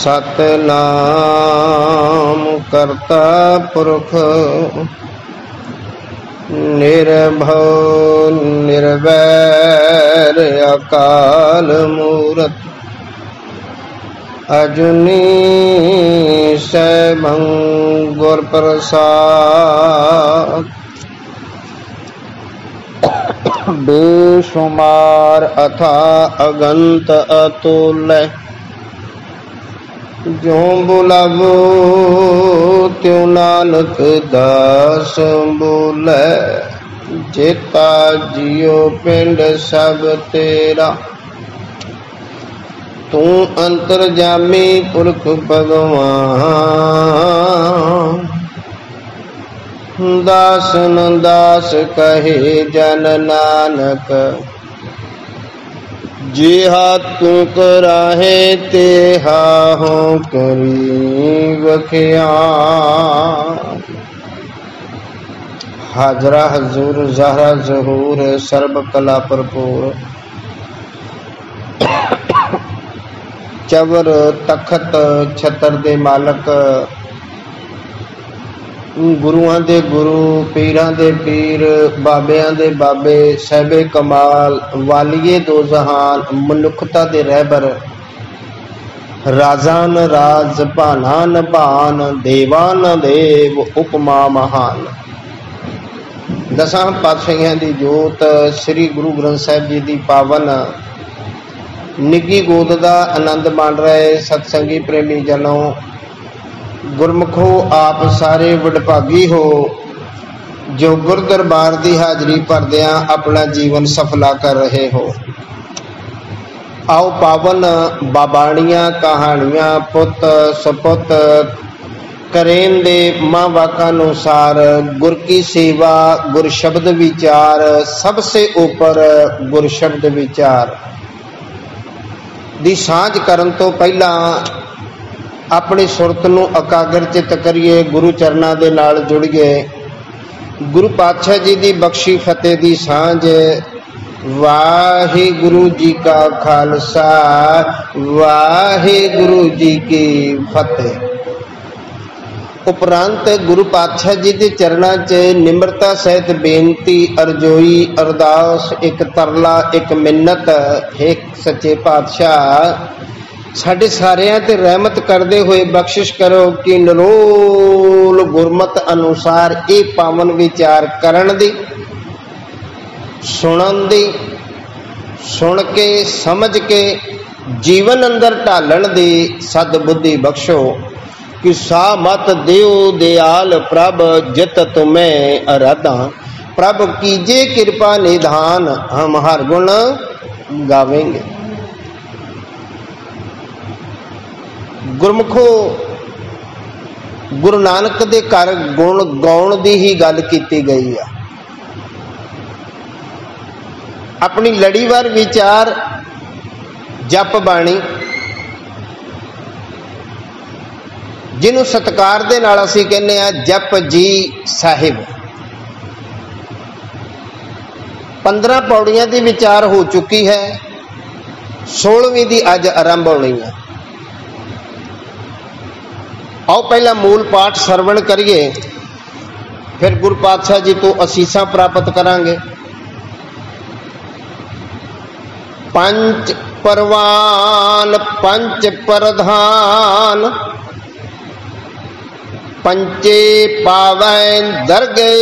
सतनाम करता पुरख निर्भव निर्वैर अकाल मूरत अजुनी सैभं गुर प्रसाद बेशुमार अथा अगंत अतुल्य जो बुलावो त्यों नानक दास बोले जेता जियो पिंड सब तेरा तू अंतरजामी पुरख भगवान दासन दास कहे जन नानक जिहा तू कराहे तेहा हो करी वख्या। हाजरा हजूर जहरा जहूर सर्ब कला भरपूर चवर तखत छतर दे मालक गुरुआं दे गुरु पीरां दे पीर बाबियां दे बाबे सहबे कमाल वालिए दो जहान मनुखता दे रहबर राजान राज भानान भान देवान देव उपमा महान। दसां पातशाहियां दी जोत श्री गुरु ग्रंथ साहिब जी दी पावन निगी गोद दा आनंद मान रहे सत्संगी प्रेमी जनों गुरमुखो आप सारे वडभागी हो जो गुर दरबार की हाजरी भरदियां अपना जीवन सफला कर रहे हो। आओ पावन बाबाणियां कहानियां पुत सपुत करें दे मां वाकानुसार गुर की सेवा गुर शब्द विचार सबसे ऊपर गुर शब्द विचार दी सांझ करन तो पहला अपनी सुरत नूं एकाग्र चित करिए गुरु चरणों के नाल जुड़िए गुरु पातशाह जी की बख्शी फतेह की सांझ। वाहिगुरु जी का खालसा वाहिगुरु जी की फतेह। उपरांत गुरु पातशाह जी के चरणों च निम्रता सहित बेनती अरजोई अरदास एक तरला एक मिन्नत एक सच्चे पातशाह साढ़े सारियां ते रहमत करते हुए बख्शिश करो कि निरोल गुरमत अनुसार ये पावन विचार करन दी सुनन दी सुन के समझ के जीवन अंदर ढालन दी सदबुद्धि बख्शो कि सा मत देओ दयाल प्रभ जित तुम्हें अराधा प्रभ कीजे कृपा निधान हम हर गुण गावेंगे। गुरमुखो गुरु नानक दे घर गुण गाउण दी ही गल कीती गई है। अपनी लड़ीवार विचार जप बाणी जिन्हों सत्कार दे नाल असीं कहने आ जप जी साहिब 15 पौड़ियां दी विचार हो चुकी है 16वीं दी अज आरंभ होनी है। आओ पहला मूल पाठ सरवण करिए फिर गुरु पातशाह जी तो असीसा प्राप्त करांगे। पंच परवान पंच प्रधान पंचे पावैन दरगे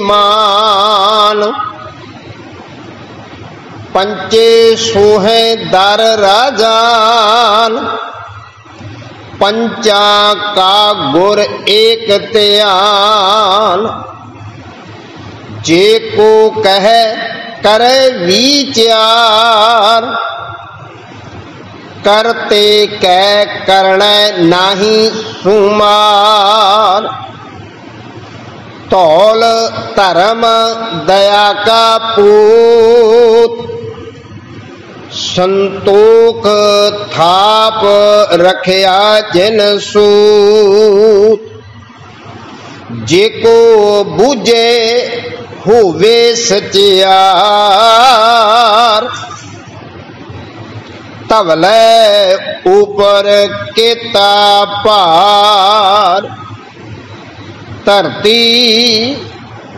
मान पंचे सोहे दर राजान पंचा का गुर एक त्यान जे को कह करे विचार करते कै करण नाही सुमार तौल धर्म दया का पूत संतोख थाप रखया जिन सूत जेको बूझे होवे सचियार धवलै ऊपर केता भार, धरती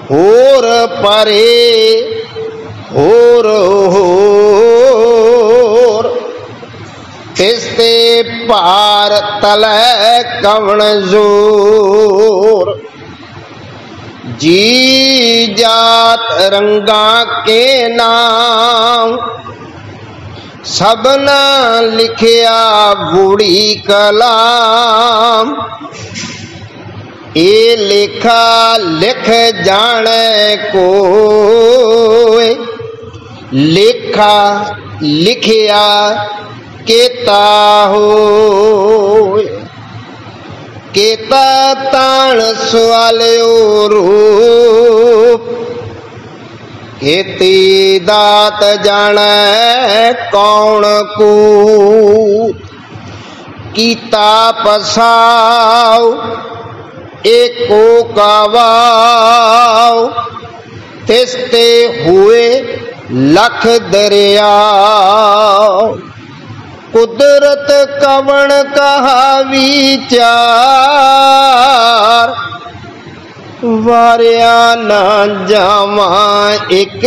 होर परे होर होर, तिसते भार तलै कवण जोर। जी जात रंगा के नाम, सबना लिखिया बूढ़ी कलाम। ए लेखा लिख जाने कोय, लेखा लिखिया केता होय। केता ताण सवालियो रूप, केती दात जाने कौन कूत। कीता पसाव एको कावाव, तिसते हुए लख दरियाव। कुदरत कवण कहा विचार, वारिया ना जावा एक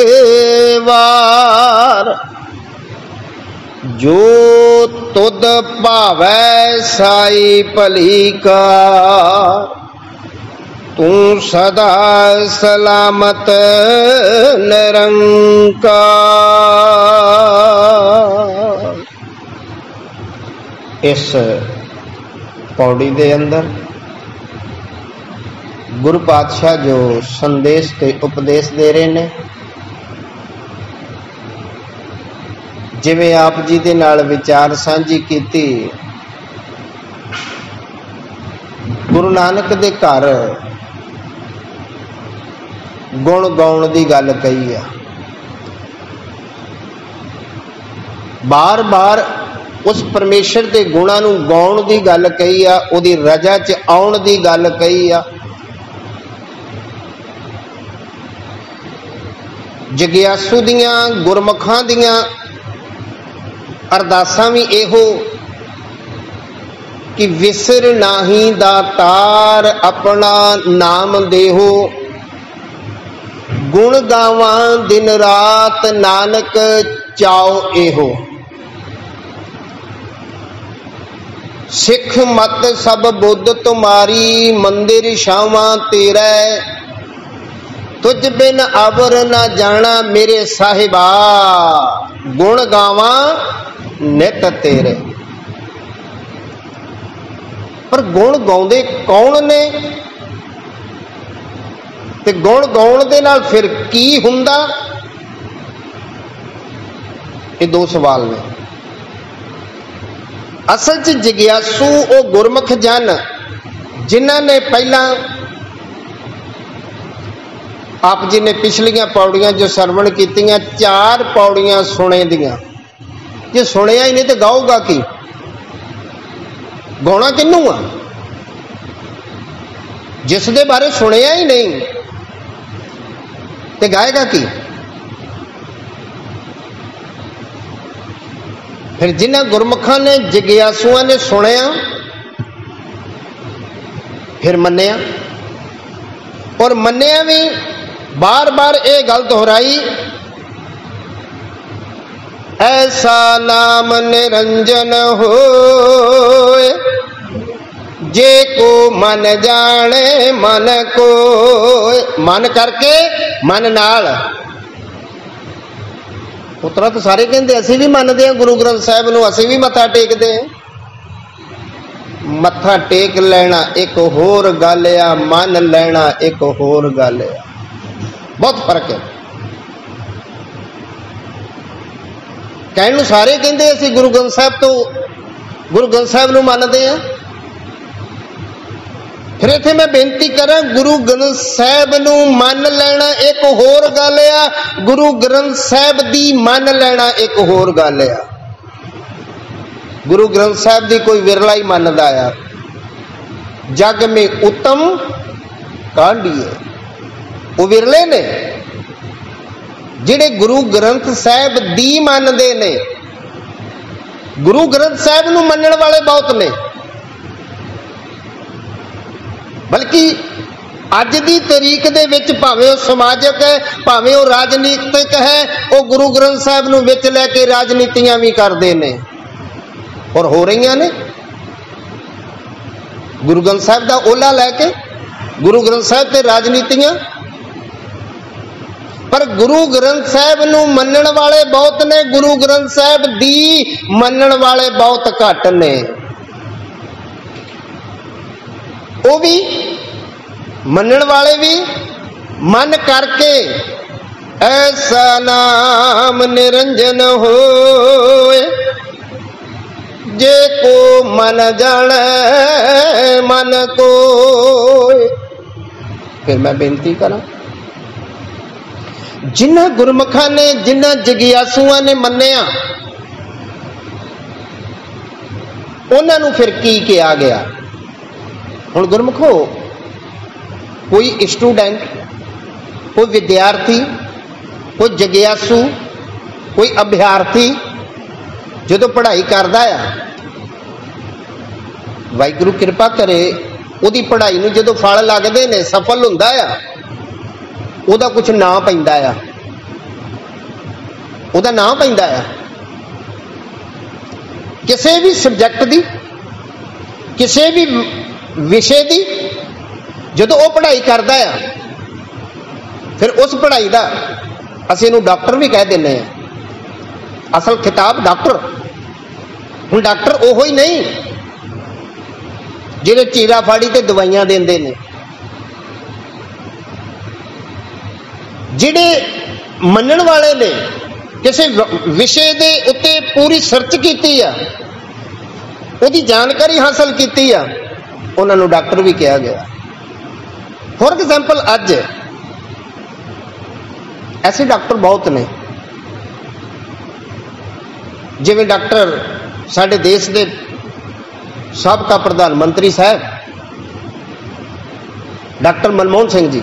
बार। जो तुद भावै साई भली कार, तू सदा सलामत निरंकार। इस पौड़ी दे अंदर गुरु पातशाह जो संदेश ते उपदेश दे रहे ने, जिवें आप जी दे नाल विचार सांझी कीती, गुरु नानक दे घर गुण गाउण दी गल कही है। बार बार उस परमेश्वर के गुणों नूं गाउण दी गल कही आ, उहदी रजा च आउण दी गल कही आ। जगियासू दियां गुरमुखां दियां अरदासां भी इहो कि विसर नाही दातार अपना नाम देहो, गुण गावां दिन रात नानक चाओ एहो। सिख मत सब बुद्ध तुम्हारी, मंदिर छावां तेरा। तुझ बिन अवर न जाना मेरे साहिबा, गुण गावा नित तेरे। पर गुण गाउंदे कौन ने ते गुण गाउण दे नाल फिर की हुंदा? ये दो सवाल ने। असल च जिग्यासू वो गुरमुख जन जिन्हां ने पहला आप जी ने पिछलियां पौड़ियां जो सरवण कीतियां, 4 पौड़ियां सुने दियां। जे सुनिया ही नहीं तो गाऊगा की? गाउणा किनू आ जिस दे बारे सुनिया ही नहीं ते गाएगा की? फिर जिन्हां गुरमुखां ने जिग्यासुआं ने सुनिया, फिर मन्निया, और मन्निया भी बार बार ये गल दोहराई, ऐसा नाम निरंजन होए, जे को मन जाने मन को। मन करके मन नाल। पुत्रा तो सारे कहते असीं भी मनते हैं गुरु ग्रंथ साहिब नूं, असीं भी मत्था टेकते हैं। मत्था टेक लेना एक होर गल आ, मन लेना एक होर गल आ। बहुत फर्क है। कहने नूं सारे कहते असीं गुरु ग्रंथ साहिब तो गुरु ग्रंथ साहिब नूं मनते हैं। फिर इत्थे मैं बेनती करा, गुरु ग्रंथ साहिब नूं मन लेना एक होर गल आ, गुरु ग्रंथ साहिब दी मन लेना एक होर गल आ। गुरु ग्रंथ साहिब दी कोई विरला ही मनदा आ। जग में उत्तम कांडिए वो विरले ने जिहड़े गुरु ग्रंथ साहिब दी मनदे ने। गुरु ग्रंथ साहिब नूं मनण वाले बहुत ने, बल्कि अज की तरीक दे विच भावें वो समाजक है, भावें वो राजनीतिक है, वो गुरु ग्रंथ साहिब नूं विच लैके राजनीतियां भी करते हैं और हो रही ने। गुरु ग्रंथ साहिब का ओला लैके गुरु ग्रंथ साहिब ते राजनीतियां, पर गुरु ग्रंथ साहिब नूं मनण वाले बहुत ने, गुरु ग्रंथ साहिब दी मनण वाले बहुत घट ने। वो भी मनण वाले भी मन करके ऐसा नाम निरंजन होए, जे को मन जाने मन को। फिर मैं बेनती करा, जिन्हां गुरमुखां ने, जिन्हां जगियासुआं ने मन्निया, उन्हां नूं फिर की कहा गया। हुण गुरमुखो, कोई स्टूडेंट, कोई विद्यार्थी, कोई जगियासू, कोई अभ्यार्थी जो पढ़ाई करता है, वाहिगुरू कृपा करे उहदी पढ़ाई नूं जो फल लगते ने, सफल हुंदा है, उहदा कुछ नाम पैंदा है, उहदा नाम पैंदा है। किसी भी सबजैक्ट की, किसी भी विषय की जो वो पढ़ाई करता है, फिर उस पढ़ाई का असीं नूं डॉक्टर भी कह देने हैं। असल खिताब डॉक्टर। हुण डॉक्टर ओहो ही नहीं जिहड़े चीरा फाड़ी ते दवाइयां देंदे ने, जिहड़े मनण वाले ने, किसी विषय के उत्ते पूरी सर्च की है, उसकी जानकारी हासिल की है, उन्होंने डॉक्टर भी कहा गया। फॉर एग्जाम्पल अज ऐसे डॉक्टर बहुत ने, जिवें डॉक्टर साडे देश के साबका प्रधानमंत्री साहब डॉक्टर मनमोहन सिंह जी,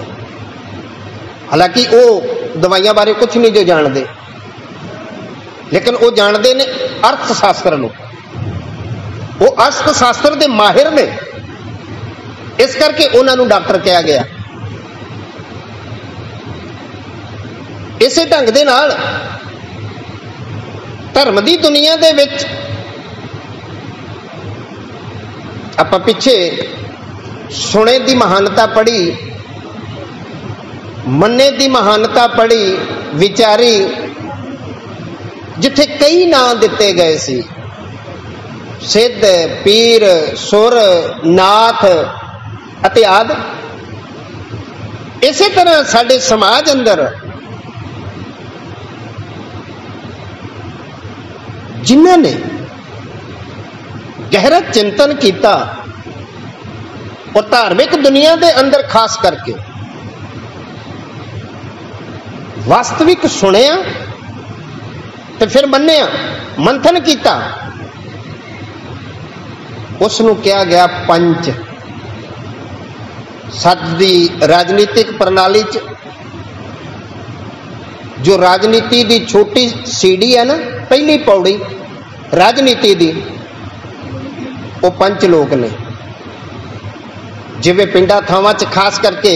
हालांकि वो दवाइयां बारे कुछ नहीं जो जानते, लेकिन वो जानते ने अर्थशास्त्र नूं, वो अर्थशास्त्र के माहिर ने, इस करके उन्होंने डॉक्टर कहा गया। इसे ढंग दे नाल धर्म की दुनिया दे विच आपां पिछे सुने की महानता पढ़ी, मन्ने की महानता पढ़ी, विचारी, जिथे कई नाम दिते गए सी, सिद्ध, पीर, सुर, नाथ अते आदि। इसे तरह साडे समाज अंदर जिन्हां ने गहरा चिंतन किया और धार्मिक दुनिया के अंदर खास करके वास्तविक सुनिया तो फिर मन्निया, मंथन किया, उसनूं कहा गया पंच। सच दी राजनीतिक प्रणाली च जो राजनीति की छोटी सीढ़ी है ना, पहली पौड़ी राजनीति की, वो पंच लोग ने। जिवें पिंडा थावां च खास करके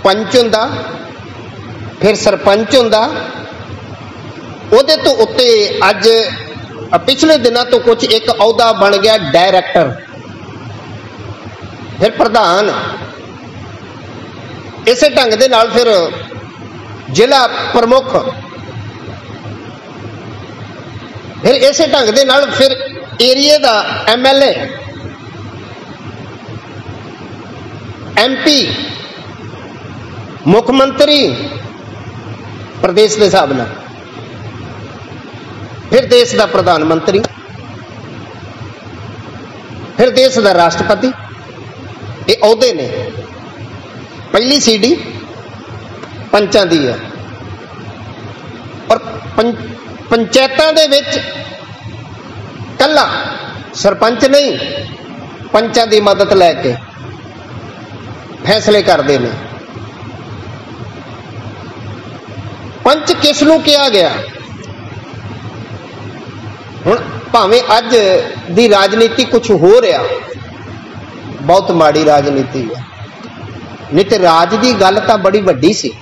पंच हुंदा, फिर सरपंच हुंदा, उहदे तो उत्ते अज पिछले दिनों तो कुछ एक अहुदा बन गया डायरैक्टर, फिर प्रधान। इसे ढंग दे नाल फिर जिला प्रमुख, फिर इसे ढंग दे नाल फिर एरिए का MLA, MP, मुख्यमंत्री प्रदेश के हिसाब नाल, फिर देश का प्रधानमंत्री, फिर देश का राष्ट्रपति। ये अहुदे ने। पहली सीढ़ी पंचां दी है और पंचायतां दे विच कल्ला सरपंच नहीं, पंचां दी मदद लैके फैसले करते हैं। पंच किस नूं कहा गया? हुण भावें अज दी राजनीति कुछ हो रहा, बहुत माड़ी राजनीति है, नहीं तो राज की गल तो बड़ी वड्डी सी।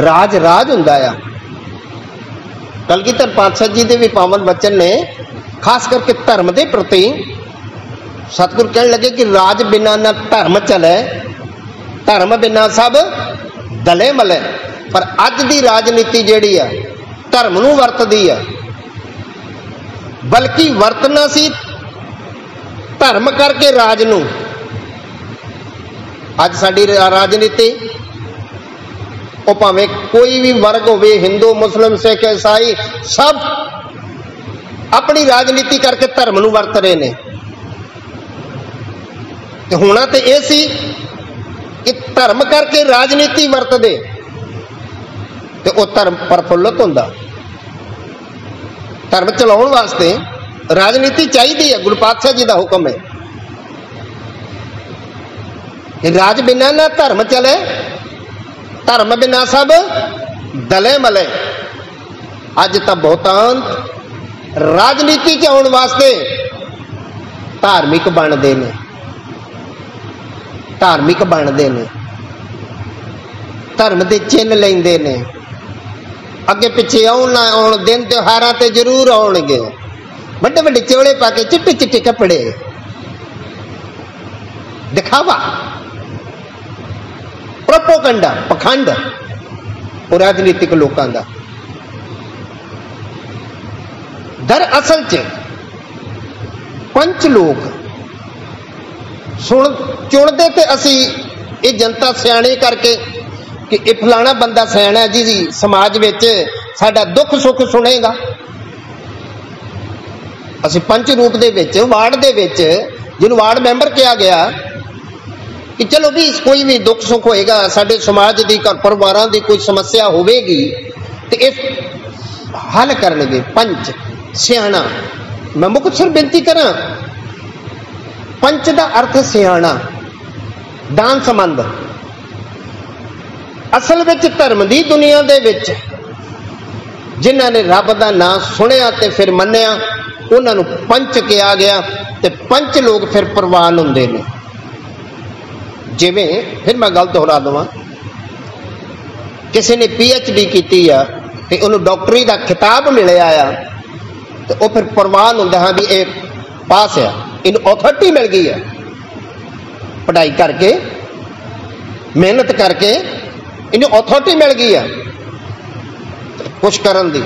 राज राज हुंदा आ। कलगीधर पातशाह जी के भी पावन वचन ने खास करके धर्म के प्रति सतगुरु कहने लगे कि राज बिना ना धर्म चले, धर्म बिना सब दले मले। पर अज की राजनीति जिहड़ी है धर्म नूं वरतदी है, बल्कि वरतना सी धर्म करके राज नूं। अज साडी राजनीति वो भावें कोई भी वर्ग होवे, हिंदू मुस्लिम सिख ईसाई, सब अपनी राजनीति करके धर्म नूं वरत रहे ने। ते होना तो यह सी कि धर्म करके राजनीति वरत दे ते वो धर्म प्रफुल्लित हुंदा। धर्म चलाउण वास्ते राजनीति चाहिए है। गुरु पातशाह जी का हुक्म है कि राज बिना ना धर्म चले, धर्म बिना सब दले मले। अज तो बहुतांत राजनीति च आउण वास्ते धार्मिक बनते हैं, धार्मिक बनते हैं, धर्म के चिन्ह लेंदे ने, अगे पिछे आउण ना आउण, दिन त्योहारां ते जरूर आउणगे, बड़े बड़े चोले पा के चिट्टे चिट्टे कपड़े, दिखावा, प्रोपोगंडा, पखंड और राजनीतिक लोगों का। दरअसल च पंच लोग सुन चुनते ते असी ये जनता सियाणी करके कि ये फलाना बंदा सियाणा जी समाज विच साडा दुख सुख सुनेगा। असी पंच रूप दे विच वार्ड दे विच जिन्होंने वार्ड मैंबर किया गया कि चलो भी कोई भी दुख सुख होएगा, साडे समाज की परिवारों की कोई समस्या होगी तो इस हल करनगे पंच सियाणा। मैं मुख्तसर बेनती करा, पंच का अर्थ सियाणा, दान संबंध। असल विच धर्म की दुनिया दे विच जिन्हां ने रब का नाम सुनिया ते फिर मन्निया उन्होंने पंच किया गया। ते पंच लोग फिर प्रवान हुंदे ने। जिवें फिर मैं गल दोहरा देवां, किसी ने PhD की है तो उन्होंने डॉक्टरी का खिताब मिले आया तो वह फिर प्रवान होंदा हाँ भी ये पास है, इन अथॉरिटी मिल गई है, पढ़ाई करके मेहनत करके इन्हें अथॉरिटी मिल गई है कुछ करन दी।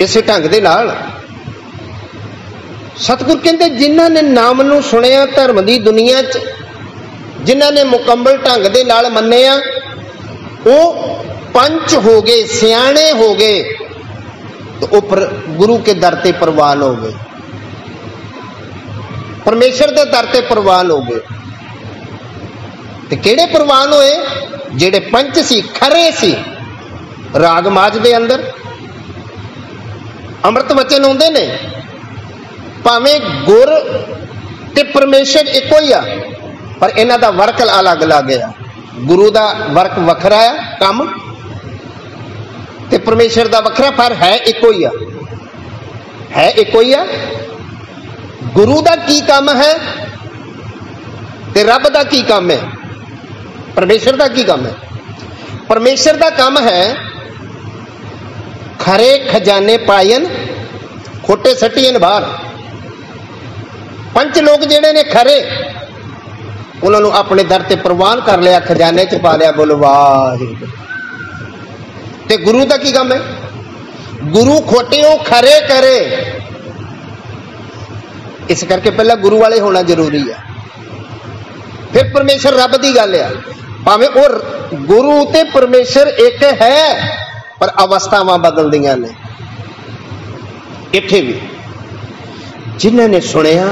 इस ढंग दे नाल सतगुर कहते जिन्हां ने नाम नूं सुनिया धर्म की दुनिया च, जिन्हां ने मुकम्मल ढंग दे नाल मन्निया वो पंच हो गए, सियाणे हो गए, तो वो गुरु के दर ते प्रवान हो गए, परमेश्वर के दर ते प्रवान हो गए। ते किहड़े प्रवान होए? जिहड़े पंच सी, खरे सी। राग माज दे अंदर अमृत वचन आउंदे ने, भावें गुर ते परमेश्वर इको ही आ, पर इन्हां दा वर्क अलग अलग है। गुरु दा वर्क वखरा है काम, ते परमेश्वर दा वखरा, पर है इको ही है इको ही। गुरु दा की काम है ते रब दा की काम है, परमेश्वर दा की काम है? परमेश्वर दा काम है खरे खजाने पायन, खोटे सटियन बाहर। पंच लोग जिहड़े ने खरे, उन्होंने अपने दर ते प्रवान कर लिया, खजाने च पा लिया। बोलो वाहिगुरू। ते गुरु का की काम है? गुरु खोटे खरे करे। इस करके पहला गुरु वाले होना जरूरी है, फिर परमेश्वर रब की गल है। भावें और गुरु ते परमेश्वर एक है, पर अवस्थावां बदलदियां ने। इत्थे भी जिन्हां ने सुनिया,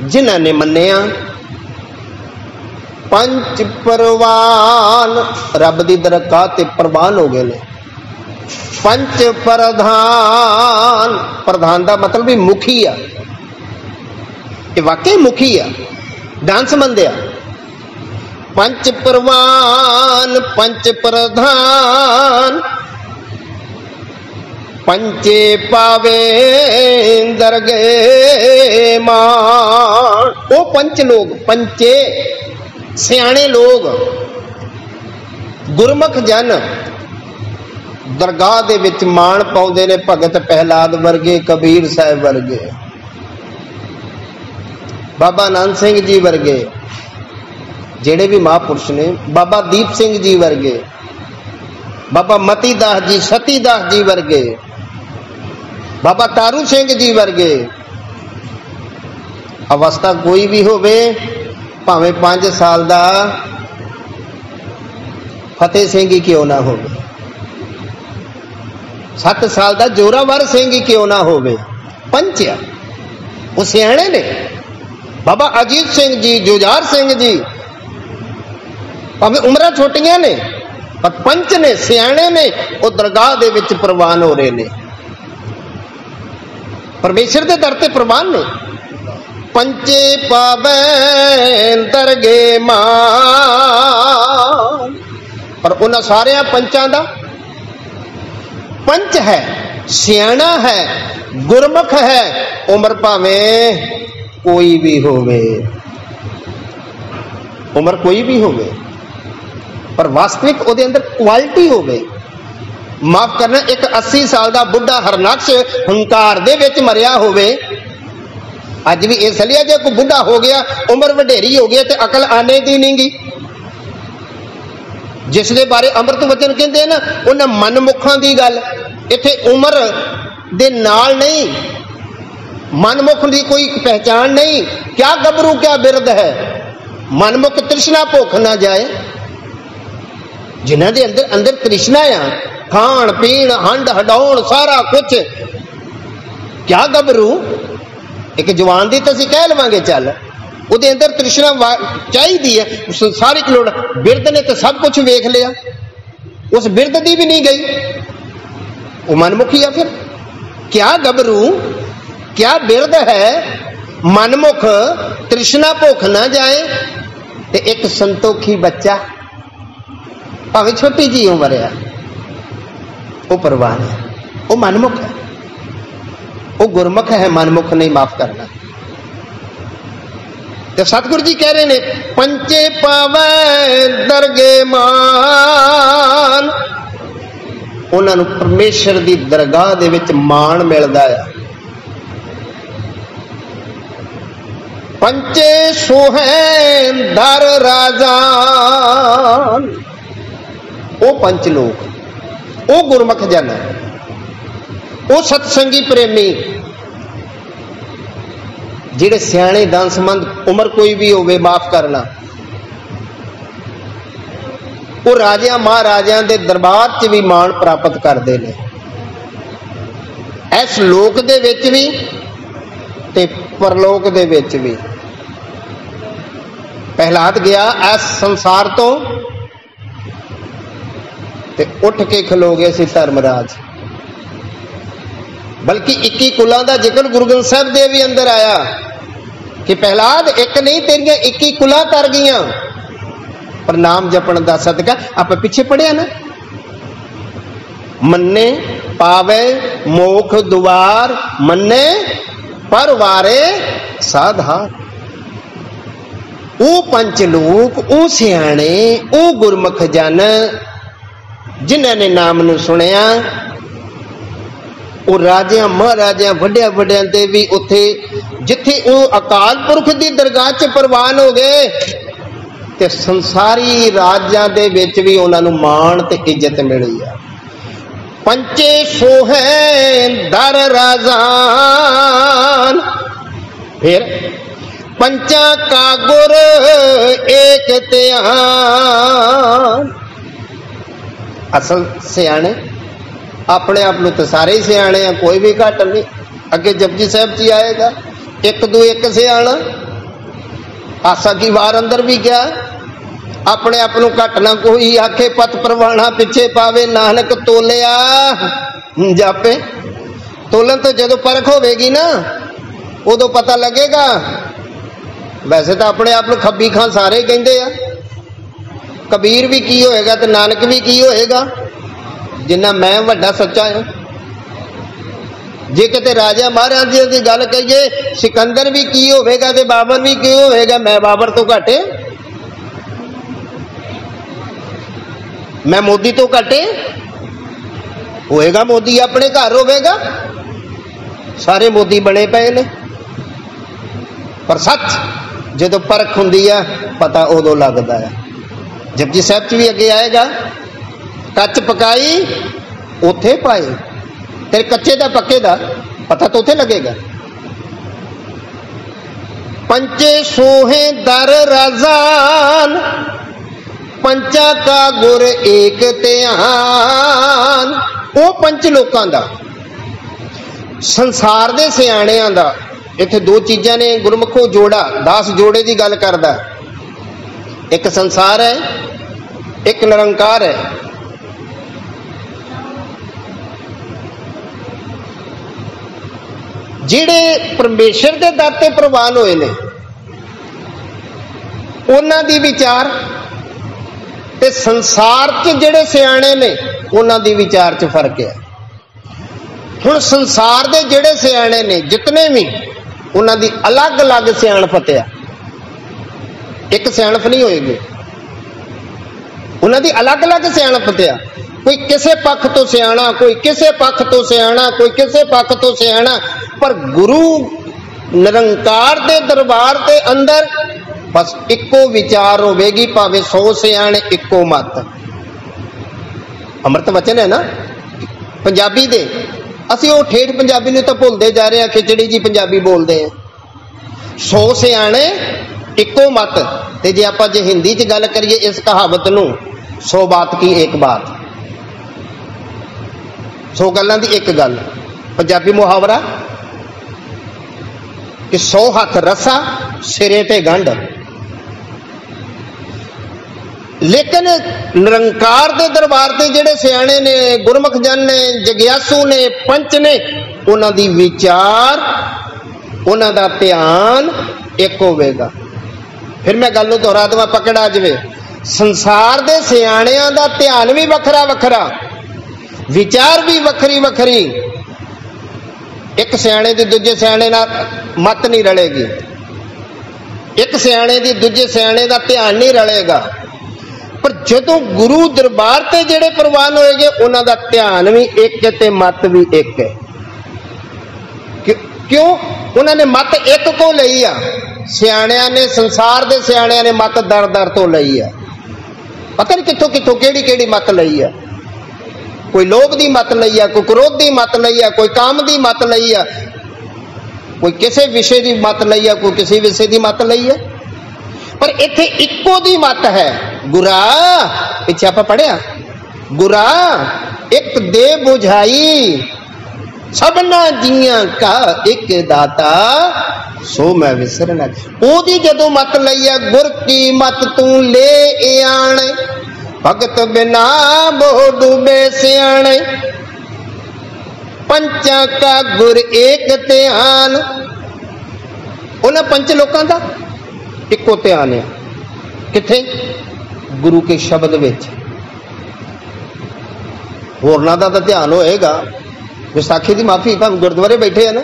जिन्हां ने मन्निया, पंच परवान रब की दरगाह ते प्रवान हो गए ने। पंच प्रधान, प्रधान का मतलब भी मुखी है, ये वाकई मुखी है, दान संबंध है। पंच परवान पंच प्रधान, पंचे पावे दरगे मान। वो पंच लोग, पंचे सियाणे लोग, गुरमुख जन दरगाह दे विच मान पाउंदे ने। भगत प्रहलाद वर्गे, कबीर साहब वर्गे, बाबा नानक सिंह जी वर्गे, जेड़े भी महापुरुष ने, बाबा दीप सिंह जी वर्गे, बाबा मती दास जी, सती दास जी वर्गे, बाबा तारू सिंह जी वर्गे। अवस्था कोई भी होवे, भावें 5 साल दा फतेह सिंह ही क्यों ना होवे, 7 साल दा जोरावर सिंह ही क्यों ना होवे, पंच आ, वो सियाणे ने। बाबा अजीत सिंह जी, जुझार सिंह जी, भावें उम्रां छोटियां ने पर पंच ने, सियाणे ने। वो दरगाह दे विच प्रवान हो रहे ने, परमेश्वर के दर ते प्रवान ने। पंचे पावे दरगे मान। पर उन्हां सारे पंचां दा पंच है, सियाणा है, गुरमुख है, उम्र भावें कोई भी होवे, उम्र कोई भी होवे, पर वास्तविक उहदे अंदर क्वालिटी होवे। माफ करना, एक 80 साल का बुढ़ा हरनक्श हंकार दे विच मरिया होवे, अज भी इस लिए जो कोई बुढ़ा हो गया, उम्र वडेरी हो गई, तो अकल आने दी नहीं गी। जिस दे बारे अमृत वचन कहते हैं ना, उन्हें मनमुखां दी गल, इत्थे उम्र दे नाल नहीं, मनमुख की कोई पहचान नहीं। क्या गबरू क्या बिरद है, मनमुख तृष्णा भुख ना जाए। जिन्हां दे अंदर अंदर तृष्णा आ, खाण पीण हंड हडाउण सारा कुछ, क्या गबरू, एक जवान दी तो असीं कह लवांगे चल, उहदे अंदर तृष्णा चाहिदी है, संसारिक लोड़। बिरद ने तो सब कुछ वेख लिया, उस बिरद दी भी नहीं गई, वो मनमुखी आ। फिर क्या गबरू क्या बिरद है, मनमुख तृष्णा भुख ना जाए। ते एक संतोखी बच्चा, भावें छोटी जी उम्र है, वो परवान है, वो मनमुख है, वो गुरमुख है, मनमुख नहीं। माफ करना। तो सतगुरु जी कह रहे ने, पंचे पावे दरगे मान। उन्होंने परमेश्वर की दरगाह दे विच मान मिलता है। पंचे सोहै दर राजान। वो पंच लोग, वो गुरमुख जन, वो सतसंगी प्रेमी, जिहड़े सियाणे दानसमंद, उम्र कोई भी होवे, माफ करना, वो राजा महाराजा के दरबार च भी मान प्राप्त करते हैं, इस लोक दे विच भी ते परलोक दे विच भी। प्रहलाद गया इस संसार तो ते उठ के खलो गए सी धर्मराज। बल्कि 21 कुलों का जिक्र गुरु ग्रंथ साहिब दे भी अंदर आया कि प्रहलाद एक नहीं तेरिया 21 कुलां तर गईयां, पर नाम जपण दा सदका। आप पिछे पढ़िया ना, मन्ने पावे मोख दुआर, मन्ने परवारे साधार। वो पंच लोग, वो सियाणे, वो गुरमुख जन जिन्हां ने नाम नूं सुनिया, वो राजियां महाराजियां वड्डियां वड्डियां ते भी उत्थे जिथे वो अकाल पुरख की दरगाह च प्रवान हो गए, ते संसारी राजां दे विच भी उन्हां नूं मान ते इज्जत मिली है। पंचे सोहै दर राजान। फिर पंचा का गुर एक त्यान। असल सियाणे अपने आप तो सारे ही सियाणे हैं, कोई भी घट नहीं। अगे जपजी साहब जी आएगा, एक दो एक सियाणा। आसा की वार अंदर भी क्या, अपने आप घट ना कोई आखे, पत परवाना पिछे पावे, नानक तोलिया जापे। तोलन तो जो परख होगी ना, उदों पता लगेगा। वैसे तो अपने आप खब्बी खां सारे कहते हैं, कबीर भी की होएगा तो नानक भी की होएगा, जिन्ना मैं वड्डा सच्चा है। जे किते राजा महाराजा की गल कहिए, सिकंदर भी की होवेगा ते बाबर भी की होवेगा। मैं बाबर तो घटे, मैं मोदी तो घटे होएगा। मोदी अपने घर होवेगा, सारे मोदी बने पे ने। पर सच जो परख हुंदी है पता उदों लगता है। जपजी साहब च भी अगे आएगा, कच पकाई उथे पाए, तेरे कच्चे दा पक्के दा पता तो उथे लगेगा। पंचे सोहे दर रजान, पंचा का गुर एक ध्यान। वो पंच लोकां दा, संसार दे सियाणियां दा। इत्थे दो चीज़ां ने, गुरमुखो जोड़ा, 10 जोड़े की गल करदा। एक संसार है, एक निरंकार है। जिहड़े परमेश्वर के दर ते प्रवान होए ने, उन्हां दी विचार ते संसार च जिहड़े सियाणे ने उन्हां दी विचार च फर्क है। हुण संसार दे जिहड़े सियाणे ने जितने भी, उन्हां दी अलग अलग सियाणप है, एक सियाणप नहीं होएगी। उन्हां दी अलग अलग सियाणप है। कोई किसे पक्ष तो सियाणा, कोई किसे पक्ष तो सियाणा, कोई किसे पक्ष तो सियाणा। पर गुरु निरंकार दे दरबार के अंदर बस इको विचार होवेगी, भावे 100 सियाणे इको मत। अमृत वचन है ना पंजाबी दे, असी वो ठेठ पंजाबी नूं तां भुलदे जा रहे हैं, खिचड़ी जी पंजाबी बोलते हैं। 100 सियाणे इको मत। ते जे आपां जे हिंदी च गल करिए इस कहावत नूं, 100 बात की एक बात, 100 गल्लां दी एक गल। पंजाबी मुहावरा कि 100 हथ रस्सा सिरे ते गंढ। लेकिन निरंकार दे दरबार ते जिहड़े सियाणे ने, गुरमुख जन ने, जग्यासू ने, पंच ने, उन्हां दी विचार, उन्हां दा ध्यान एक होवेगा। फिर मैं गल नूं दोहरा देवां, पकड़ा जावे। संसार दे सियाणियां दा ध्यान भी वखरा वखरा, विचार भी वखरी वखरी। एक सियाणे दी दूजे सियाणे नाल मत नहीं रलेगी, एक सियाणे दी दूजे सियाणे दा ध्यान नहीं रलेगा। पर जदों गुरु दरबार ते जिहड़े प्रवान होएगे, उन्हां दा ध्यान भी एक है ते मत भी एक है। क्यों? उन्होंने मत एक को लई आ। सियाणियां ने, संसार दे सियाणियां ने मत दर दर तो लई आ। पता नहीं कित्थों कित्थों केड़ी केड़ी मत लई आ। कोई लोभ दी मत लई आ, कोई क्रोध दी मत लई आ, कोई काम दी मत लई आ, कोई किसी विषय की मत लई आ, कोई किसी विषय की मत लई आ। पर इत्थे इक्को दी मत है। गुरा, पिछे आप पढ़िया, गुरा एक दे बुझाई, सबना जियां का एक दाता, सो मैं विसरना। ओदी जदों मत लई आ, गुर की मत तू ले आण, भगत बिना मोह डूबे सियाणे, पंचा का गुर एक ध्यान। उन्हें पंच लोगों का इको ध्यान है। किथे? गुरु के शब्द विच। होरना दा ध्यान होएगा। विसाखी की माफी, भावें गुरुद्वारे बैठे हैं ना,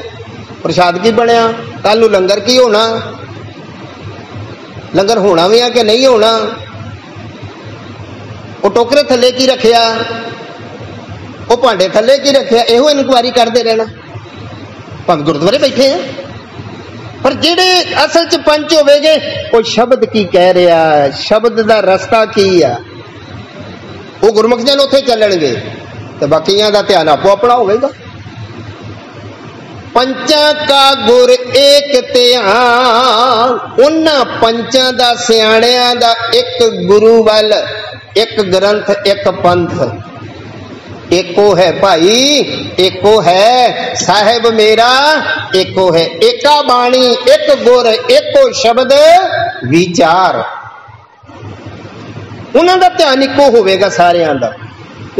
प्रसाद की बनया, कल नूं लंगर की होना, लंगर होना भी है कि नहीं होना, वो टोकरे थले की रखिया, वो भांडे थले की रखिया, इहो इनकुआरी करते रहना, भावें गुरुद्वारे बैठे हैं। पर जिहड़े असल च पंच होवेगे, वो शब्द की कह रहा है, शब्द का रस्ता की है, वो गुरमुख जन उत्थे चलणगे ते बाकियां दा ध्यान आपो अपना होवेगा। पंचा का गुर एक ध्यान, उन्हां पंचां दा सियाणियां दा एक गुरु वल, एक ग्रंथ, एक पंथ, एको है भाई, एको है साहेब मेरा, एको है एका बाणी, एक गुर, एको शब्द विचार। उन्हां दा ध्यान इको होवेगा सारियां दा,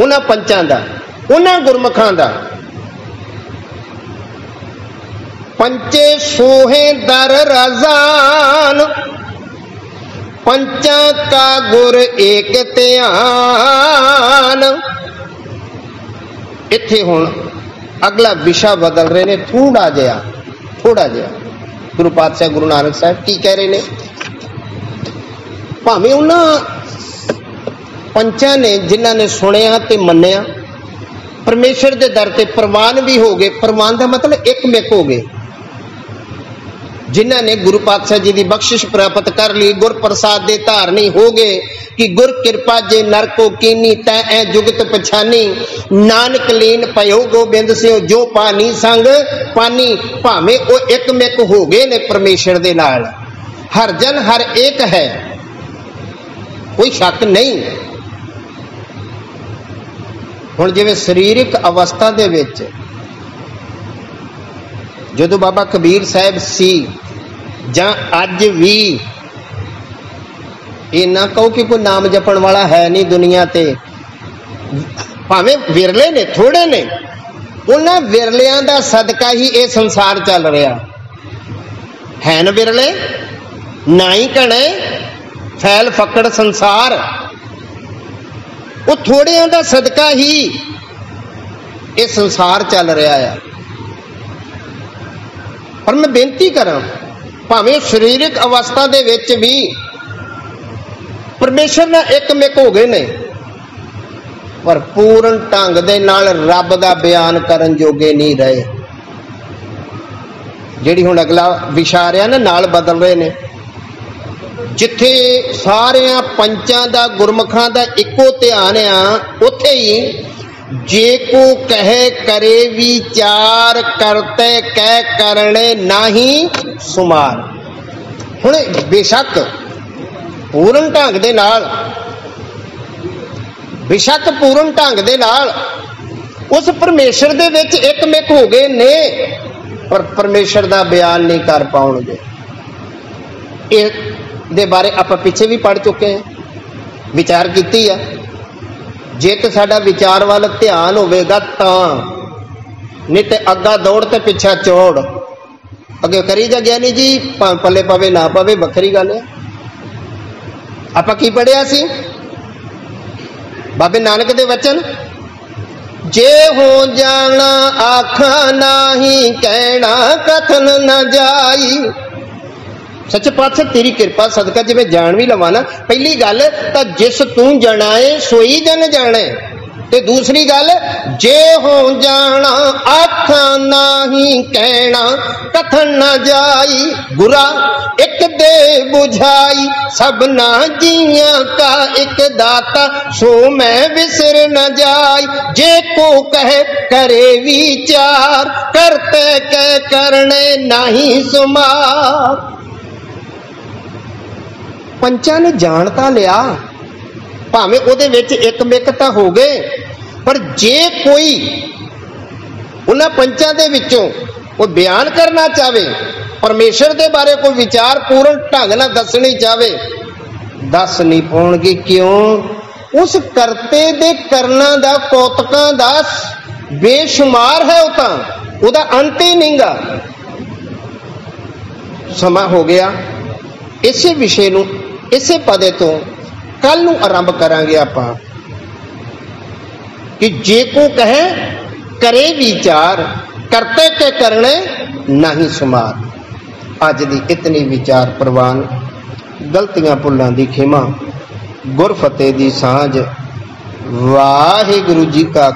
उन्हां पंचां दा, उन्हां गुरमुखां दा। पंचे सोहे दर रजान, पंचा का गुर एक ध्यान। इत्थे हुण अगला विषय बदल रहे ने थोड़ा जिहा गुरु पातशाह गुरु नानक साहब की कह रहे ने, भावें उन्हां पंचां ने जिन्हां ने सुनिया ते मन्निया परमेश्वर दे दर ते प्रवान भी हो गए। प्रवान का मतलब एकमिक हो गए। जिन्हां ने गुरु पातशाह जी की बख्शिश प्राप्त कर ली, गुर प्रसाद दे धारनी हो गए कि गुर कृपा जे नर को कीनी तै ऐ जुगत पछानी, नानक लीन पयो गोबिंद सिंह जो पानी संग पानी। भावें वो एकमिक हो गए ने परमेश्वर दे नाल, हर जन हर एक है, कोई शक नहीं। हुण जिवें सरीरक अवस्था दे विच जदों बाबा कबीर साहब सी जां अज भी, ये ना कहो कि कोई नाम जपण वाला है नहीं दुनिया ते, भावें विरले ने थोड़े ने, उन्हां विरलियां दा सदका ही ये संसार चल रहा है। न विरले ना ही घणे फैल फकड़ संसार, वो थोड़ियां दा सदका ही ये संसार चल रहा है। पर मैं बेनती करा, भावें शरीरक अवस्था दे विच भी परमेश्वर नाल एकमिक हो गए ने, पर पूर्ण ढंग दे नाल रब दा बयान करन जोगे नहीं रहे। जिहड़ी हुण अगला विचार आ ना नाल बदल रहे ने, जिथे सारियां पंचां दा गुरमुखां दा इक्को ध्यान आ, उथे ही जे को कहे करे विचार करते कह करने नाही सुमार। हुण बेशक पूर्ण ढंग दे नाल, बेशक पूर्ण ढंग दे नाल उस परमेश्वर दे विच एकमिक हो गए ने, पर परमेश्वर दा बयान नहीं कर पाउणगे। इस दे बारे आपां पिछे भी पढ़ चुके हैं, विचार कीती है। जे तो साडा विचार वाल ध्यान होवेगा तां, नहीं तो अग्गा दौड़ ते पिछा चौड़। अगे करी जा गया नहीं जी, पल्ले पवे ना पवे बखरी गल है। आपां की पढ़िया सी बाबे नानक दे वचन, जे हो जाना आखा नाही कहना कथन न जाई। सच्चे पातशाह तेरी कृपा सदका जिवें जान भी लवा ना, पहली गल तां जिस तू जनाए सोई जन जाने, ते दूसरी गल जे हो जाना आखा नाही कहना कथन न जाई। गुरा एक दे बुझाई सबना जिया का एक दाता, सो मैं विसर न जाई। जे को कहे करे विचार करते कह करने नाही सुमार। पंचां ने जानता लिया, भावें उहदे विच एकमिकता हो गए, पर जे कोई उन्हां पंचां दे विचों कोई बयान करना चाहे, परमेश्वर दे बारे कोई विचार पूर्ण ढंग नाल दसनी चाहे, दस नहीं पाउणगे। क्यों? उस करते दे करना दा कौतकां दा बेशुमार है, वो तां उहदा अंत ही नहींगा। समा हो गया। इसे विषय नूं इसे पदे तो कल नूं आरंभ करांगे आपां कि जे को कहे करे विचार करते के करने नहीं सुमार। अज दी इतनी विचार प्रवान, गलतियां भुलां दी खिमा, गुर फतेह दी सांझ। वाहिगुरू जी का